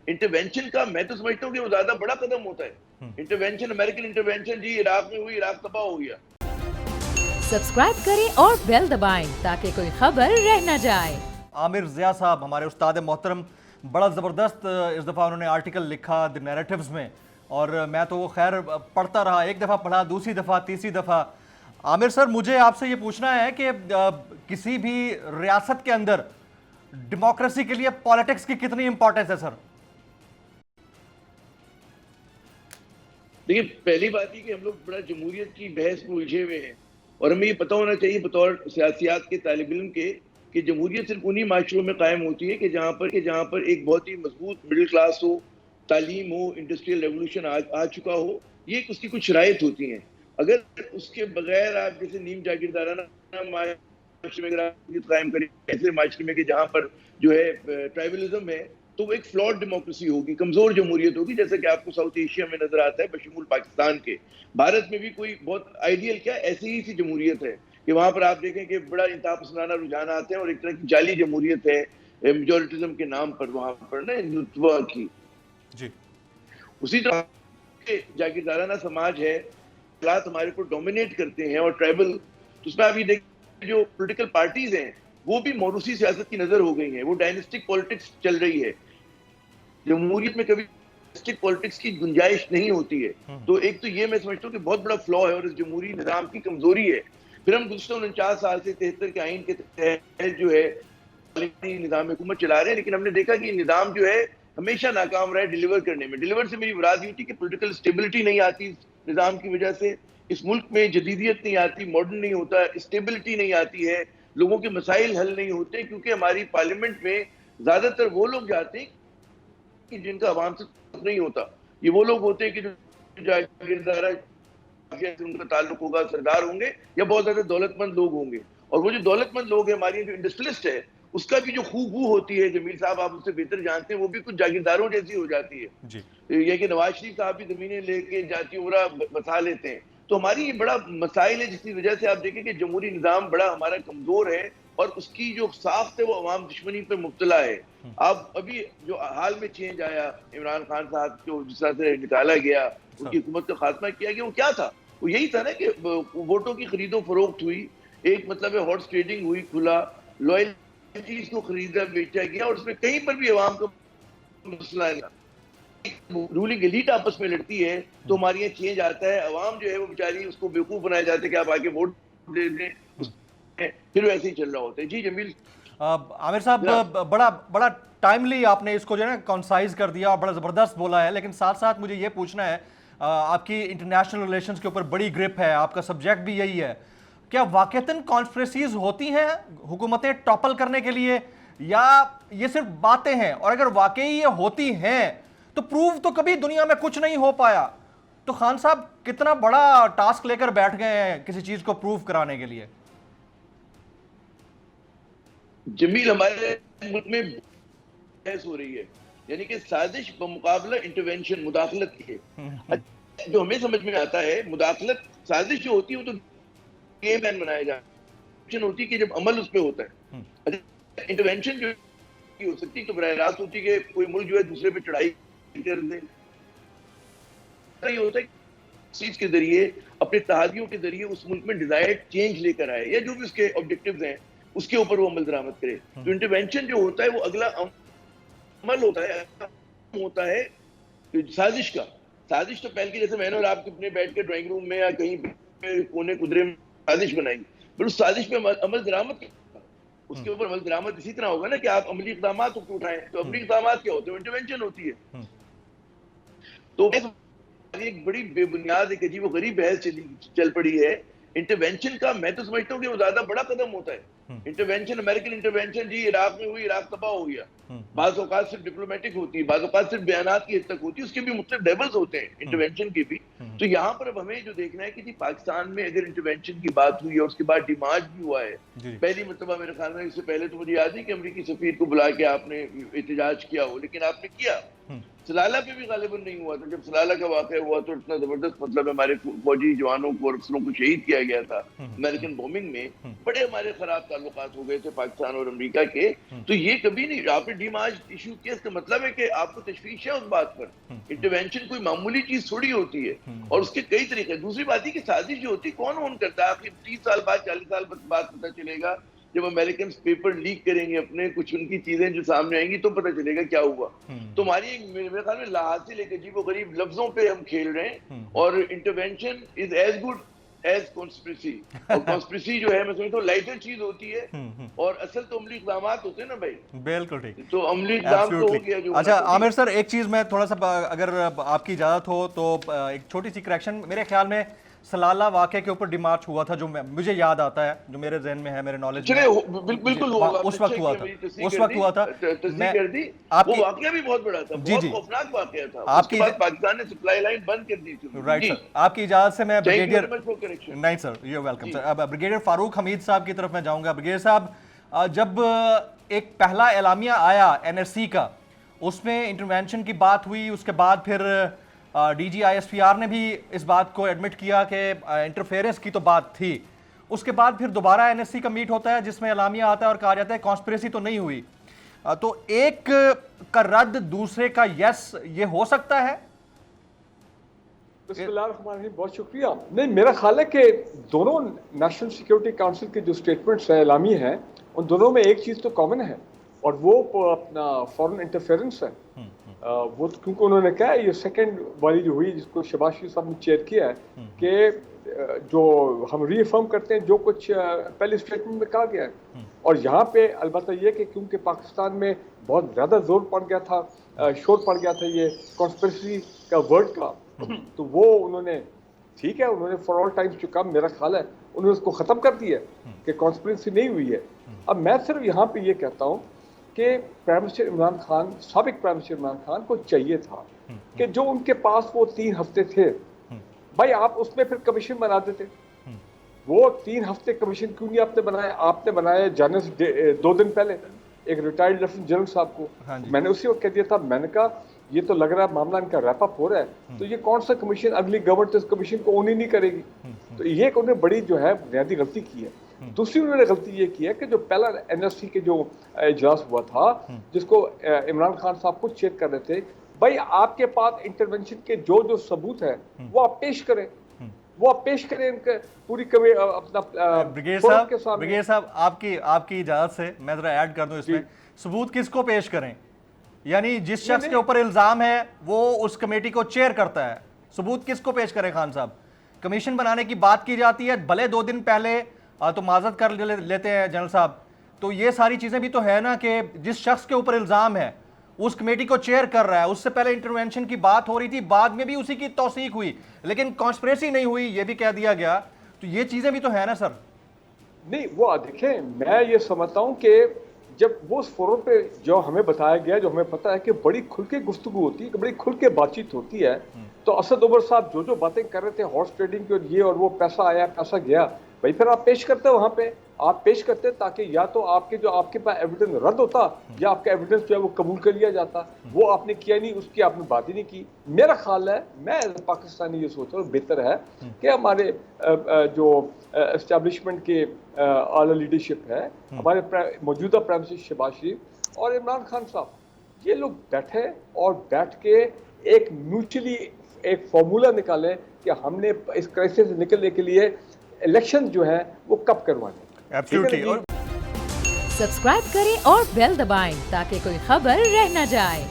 Intervention کا میں تو سمجھتا ہوں کہ وہ زیادہ بڑا قدم ہوتا ہے. انٹرونشن امریکن انٹرونشن جی عراق میں ہوئی, عراق تباہ ہو گیا. سبسکرائب کریں اور بیل دبائیں تاکہ کوئی خبر رہ نہ جائے. عامر ضیاء صاحب ہمارے استاد محترم, بڑا زبردست اس دفعہ انہوں نے آرٹیکل لکھا دی نیریٹیوز میں, اور میں تو وہ خیر پڑھتا رہا, ایک دفعہ پڑھا, دوسری دفعہ, تیسری دفعہ. عامر سر, مجھے آپ سے یہ پوچھنا ہے کہ کسی بھی ریاست کے اندر ڈیموکریسی کے لیے پالیٹکس کی کتنی امپورٹنس ہے سر؟ دیکھیں, پہلی بات یہ کہ ہم لوگ بڑا جمہوریت کی بحث میں الجھے ہوئے ہیں, اور ہمیں یہ پتہ ہونا چاہیے بطور سیاسیات کے طالب علم کے کہ جمہوریت صرف انہی معاشروں میں قائم ہوتی ہے کہ جہاں پر ایک بہت ہی مضبوط مڈل کلاس ہو, تعلیم ہو, انڈسٹریل ریولوشن آ چکا ہو. یہ اس کی کچھ شرائط ہوتی ہیں. اگر اس کے بغیر آپ جیسے نیم جاگیردارانہ معاشرے میں اگر آپ قائم کریں, ایسے معاشرے میں کہ جہاں پر جو ہے ٹرائبلزم ہے, تو وہ ایک فلاڈ ڈیموکریسی ہوگی, کمزور جمہوریت ہوگی, جیسا کہ آپ کو ساؤتھ ایشیا میں نظر آتا ہے بشمول پاکستان کے. بھارت میں بھی کوئی بہت آئیڈیل کیا ایسی ہی سی جمہوریت ہے کہ وہاں پر آپ دیکھیں کہ بڑا انتہا پسندانہ رجحانات ہیں, اور ایک طرح کی جعلی جمہوریت ہے میجورٹزم کے نام پر وہاں پر نا ہندوتوا کی. جی, اسی طرح جاگیردارانہ سماج ہے, حالات ہمارے کو ڈومینیٹ کرتے ہیں, اور ٹرائبل, تو اس میں آپ یہ دیکھیں جو پولیٹیکل پارٹیز ہیں وہ بھی موروثی سیاست کی نظر ہو گئی ہیں, وہ ڈائنسٹک پالیٹکس چل رہی ہے. جمہوریت میں کبھی ڈائنسٹک پالیٹکس کی گنجائش نہیں ہوتی ہے. تو ایک تو یہ میں سمجھتا ہوں کہ بہت بڑا فلا ہے اور اس جمہوری نظام کی کمزوری ہے. پھر ہم گزشتہ 49 سال سے 73 کے آئین کے تحت جو ہے نظام حکومت چلا رہے ہیں, لیکن ہم نے دیکھا کہ یہ نظام جو ہے ہمیشہ ناکام رہا ہے ڈیلیور کرنے میں. ڈیلیور سے میری مراد یہ ہوتی کہ پولیٹیکل اسٹیبلٹی نہیں آتی اس نظام کی وجہ سے, اس ملک میں جدیدیت نہیں آتی, ماڈرن نہیں ہوتا, اسٹیبلٹی نہیں آتی ہے, لوگوں کے مسائل حل نہیں ہوتے, کیونکہ ہماری پارلیمنٹ میں زیادہ تر وہ لوگ جاتے ہیں کہ جن کا عوام سے نہیں ہوتا. یہ وہ لوگ ہوتے ہیں کہ جو جاگیردارہ سے ان کا تعلق ہوگا, سردار ہوں گے یا بہت زیادہ دولت مند لوگ ہوں گے. اور وہ جو دولت مند لوگ ہیں ہماری جو انڈسٹریلسٹ ہے, اس کا بھی جو خوبو ہوتی ہے, جمیل صاحب آپ اس سے بہتر جانتے ہیں, وہ بھی کچھ جاگیرداروں جیسی ہو جاتی ہے. جی, یہ کہ نواز شریف صاحب بھی زمینیں لے کے جاتی عمرہ بسا لیتے ہیں. تو ہماری یہ بڑا مسائل ہے, جس کی وجہ سے آپ دیکھیں کہ جمہوری نظام بڑا ہمارا کمزور ہے, اور اس کی جو ساخت ہے وہ عوام دشمنی پر مبتلا ہے. اب ابھی جو حال میں چینج آیا, عمران خان صاحب کو جس طرح سے نکالا گیا, ان کی حکومت کا خاتمہ کیا گیا, وہ کیا تھا؟ وہ یہی تھا نا کہ ووٹوں کی خرید و فروخت ہوئی, ایک مطلب ہے ہارس ٹریڈنگ ہوئی, کھلا لوائلٹیز کو خریدا بیچا گیا, اور اس میں کہیں پر بھی عوام کا مسئلہ ہے. رولنگ ایلیٹ آپس میں لڑتی ہے تو ہمارے یہاں چینج آتا ہے, عوام جو ہے وہ بیچاری اس کو بیوقوف بنایا جاتا ہے کہ آپ آگے ووٹ دے دیں, پھر ویسے ہی چل رہا ہوتا ہے. جی جمیل عامر صاحب, بڑا ٹائملی آپ نے اس کو جو ہے نا کنسائز کر دیا اور بڑا زبردست بولا ہے, لیکن ساتھ ساتھ مجھے یہ پوچھنا ہے, آپ کی انٹرنیشنل ریلیشنز کے اوپر بڑی گرپ ہے, آپ کا سبجیکٹ بھی یہی ہے, کیا واقعتاً کانسپریسیز ہوتی ہیں حکومتیں ٹاپل کرنے کے لیے, یا یہ صرف باتیں ہیں؟ اور اگر واقعی یہ ہوتی ہیں تو پروف تو کبھی دنیا میں کچھ نہیں ہو پایا, تو خان صاحب کتنا بڑا ٹاسک لے کر بیٹھ گئے ہیں کسی چیز کو پروف کرانے کے لیے؟ جمیل, ہمارے ملک میں بحث ہو رہی ہے, یعنی کہ سازش بمقابلہ انٹرونشن, مداخلت کی ہے. جو ہمیں سمجھ میں آتا ہے مداخلت, سازش جو ہوتی ہے وہ تو گیم پلان بنایا جاتا ہے, ہوتی ہے کہ جب عمل اس پہ ہوتا ہے. انٹرونشن جو ہو سکتی تو براہ راست ہوتی کہ کوئی ملک جو ہے دوسرے پہ چڑھائی کر دے. یہ ہوتا ہے چیز کے ذریعے, اپنے اتحادیوں کے ذریعے اس ملک میں ڈیزائرڈ چینج لے کر آئے, یا جو بھی اس کے آبجیکٹیوز ہیں اس کے اوپر وہ عمل درآمد کرے. تو انٹرونشن جو ہوتا ہے وہ اگلا عمل ہوتا ہے سازش کا. سازش تو پہل کی, جیسے میں نے اور آپ اپنے بیٹھ کے ڈرائنگ روم میں یا کہیں پہ کونے قدرے میں سازش بنائی, پھر اس سازش پہ عمل درآمد, اس کے اوپر عمل درآمد اسی طرح ہوگا نا کہ آپ عملی اقدامات اٹھائیں. تو عملی اقدامات کیا ہوتے ہیں؟ انٹرونشن ہوتی ہے. تو ایک بڑی بے بنیاد ایک عجیب و غریب بحث چل پڑی ہے. انٹرونشن کا میں تو سمجھتا ہوں کہ وہ زیادہ بڑا قدم ہوتا ہے. انٹرونشن امریکن انٹرونشن جی عراق میں ہوئی, عراق تباہ ہو گیا. بعض اوقات صرف ڈپلومیٹک ہوتی ہے, بعض اوقات صرف بیانات کی حد تک ہوتی ہے, اس کے بھی مختلف لیولز ہوتے ہیں انٹرونشن کے بھی. تو یہاں پر اب ہمیں جو دیکھنا ہے کہ جی پاکستان میں اگر انٹرونشن کی بات ہوئی اور اس کے بعد ڈیمانڈ بھی ہوا ہے, پہلی مرتبہ میرے خیال میں اس سے پہلے تو مجھے یاد نہیں کہ امریکی سفیر کو بلا کے آپ نے احتجاج کیا ہو, لیکن آپ نے کیا. سلالہ پہ بھی غالباً نہیں ہوا تھا. جب سلالہ کا واقعہ ہوا تو اتنا زبردست مطلب ہمارے فوجی جوانوں کو اور افسروں کو شہید کیا گیا تھا امریکن بومنگ میں. بڑے ہمارے خراب تعلقات ہو گئے تھے پاکستان اور امریکہ کے. تو یہ کبھی نہیں آپ نے ڈیمارچ ایشو کیا, اس کا مطلب ہے کہ آپ کو تشویش ہے اس بات پر. انٹرونشن کوئی معمولی چیز تھوڑی ہوتی ہے, اور اس کے کئی طریقے. دوسری بات یہ کہ سازش جو ہوتی ہے کون اون کرتا ہے. آپ کی 30 سال بعد 40 سال بعد پتہ چلے گا جب امریکنز پیپر لیک کریں گے اپنے, کچھ ان کی چیزیں جو سامنے آئیں گی تو پتہ چلے گا کیا ہوا. تو ہماری میرے خیال میں لاحاصل ایک عجیب و غریب لفظوں پہ ہم کھیل رہے ہیں, اور intervention is as good as conspiracy. اور کانسپریسی جو ہے میں سمجھتا ہوں لائٹر چیز ہوتی ہے, اور اصل تو عملی اقدامات ہوتے ہیں نا بھائی. بالکل ٹھیک. تو عملی اقدام تو ہو گیا جو. اچھا عامر سر, ایک چیز میں تھوڑا سا اگر آپ کی اجازت ہو تو ایک چھوٹی سی کریکشن. میرے خیال میں سلالہ واقعے کے اوپر ڈیمارچ ہوا تھا, جو مجھے یاد آتا ہے, جو میرے ذہن میں ہے, میرے نالج میں بالکل اس وقت ہوا تھا. تصدیق کر دی. وہ واقعہ بھی بہت بڑا تھا, بہت خوفناک واقعہ تھا. اس کے بعد پاکستان نے سپلائی لائن بند کر دی تھی. رائٹ سر, آپ کی اجازت سے میں بریگیڈیئر نہیں سر یو ویلکم سر, اب بریگیڈیئر فاروق حمید صاحب کی طرف میں جاؤں گا. بریگیڈیئر صاحب, جب ایک پہلا اعلامیہ آیا این ایس سی کا, اس میں انٹرونشن کی بات ہوئی, اس کے بعد پھر D G I S P R نے بھی اس بات کو ایڈمٹ کیا کہ انٹرفیئرنس کی تو بات تھی. اس کے بعد پھر دوبارہ این ایس سی کا میٹ ہوتا ہے جس میں اعلامیہ آتا ہے اور کہا جاتا ہے کانسپریسی تو نہیں ہوئی. تو ایک کا رد دوسرے کا یس, یہ ہو سکتا ہے؟ بسم اللہ الرحمن الرحیم, بہت شکریہ. نہیں, میرا خیال ہے کہ دونوں نیشنل سیکیورٹی کاؤنسل کے جو سٹیٹمنٹس ہیں, اعلامیہ ہیں, ان دونوں میں ایک چیز تو کامن ہے, اور وہ اپنا فورن انٹرفیئرنس ہے. وہ کیونکہ انہوں نے کہا یہ سیکنڈ والی جو ہوئی جس کو شہباز شریف صاحب نے چیئر کیا ہے, کہ جو ہم ری افرم کرتے ہیں جو کچھ پہلے اسٹیٹمنٹ میں کہا گیا ہے. اور یہاں پہ البتہ یہ کہ کیونکہ پاکستان میں بہت زیادہ زور پڑ گیا تھا, شور پڑ گیا تھا یہ کانسپریسی کا ورڈ کا, تو وہ انہوں نے ٹھیک ہے, انہوں نے فار آل ٹائمز جو کام میرا خیال ہے انہوں نے اس کو ختم کر دیا کہ کانسپریسی نہیں ہوئی ہے. اب میں صرف یہاں پہ یہ کہتا ہوں کہ پرائم منسٹر عمران خان, سابق پرائم منسٹر عمران خان کو چاہیے تھا کہ جو ان کے پاس وہ 3 ہفتے تھے, بھائی آپ اس میں پھر کمیشن بنا دیتے. وہ 3 ہفتے کمیشن کیوں نہیں آپ نے بنایا؟ آپ نے بنایا جانے سے 2 دن پہلے ایک ریٹائرڈ لیفٹیننٹ جنرل صاحب کو. میں نے اسی وقت کہہ دیا تھا, میں نے کہا یہ تو لگ رہا ہے معاملہ ان کا ریپ اپ ہو رہا ہے, تو یہ کون سا کمیشن اگلی گورنمنٹ اس کمیشن کو اون ہی نہیں کرے گی. تو یہ کہ انہوں نے بڑی جو ہے بنیادی غلطی کی ہے. دوسری انہوں نے غلطی یہ کی ہے کہ جو پہلا این ایس سی کے جو اجلاس ہوا تھا جس کو عمران خان صاحب خود چیئر کر رہے تھے, بھائی آپ کے پاس انٹرونشن کے جو ثبوت ہے وہ آپ پیش کریں, وہ آپ پیش کریں ان کے پوری اپنا. بریگیڈیئر صاحب, آپ کی اجازت سے میں ذرا ایڈ کر دوں اس میں, ثبوت کس کو پیش کریں؟ یعنی جس شخص کے اوپر الزام ہے وہ اس کمیٹی کو چیئر کرتا ہے, ثبوت کس کو پیش کریں خان صاحب؟ کمیشن بنانے کی بات کی جاتی ہے, بھلے 2 دن پہلے تو معذرت کر لیتے ہیں جنرل صاحب, تو یہ ساری چیزیں بھی تو ہے نا کہ جس شخص کے اوپر الزام ہے اس کمیٹی کو چیئر کر رہا ہے, اس سے پہلے انٹرونشن کی بات ہو رہی تھی, بعد میں بھی اسی کی توثیق ہوئی, لیکن کانسپریسی نہیں ہوئی یہ بھی کہہ دیا گیا. تو یہ چیزیں بھی تو ہے نا سر. نہیں, وہ دیکھیں میں یہ سمجھتا ہوں کہ جب وہ اس فورم پہ جو ہمیں بتایا گیا, جو ہمیں پتا ہے کہ بڑی کھل کے گفتگو ہوتی ہے, کہ بڑی کھل کے بات چیت ہوتی ہے, تو اسد عمر صاحب جو باتیں کر رہے تھے ہارس ٹریڈنگ کی, اور یہ اور وہ پیسہ آیا پیسہ گیا, بھائی پھر آپ پیش کرتے وہاں پہ, آپ پیش کرتے تاکہ یا تو آپ کے پاس ایویڈنس رد ہوتا یا آپ کا ایویڈنس جو ہے وہ قبول کر لیا جاتا. وہ آپ نے کیا نہیں, اس کی آپ نے بات ہی نہیں کی. میرا خیال ہے, میں پاکستانی یہ سوچ رہا ہوں بہتر ہے کہ ہمارے جو اسٹیبلشمنٹ کے اعلیٰ لیڈرشپ ہے, ہمارے موجودہ پرائم منسٹر شہباز شریف اور عمران خان صاحب, یہ لوگ بیٹھے اور بیٹھ کے ایک میوچلی ایک فارمولا نکالیں کہ ہم نے اس کرائسس سے نکلنے کے لیے الیکشن جو ہے وہ کب کروانے. سبسکرائب کریں اور بیل دبائیں تاکہ کوئی خبر رہ نہ جائے.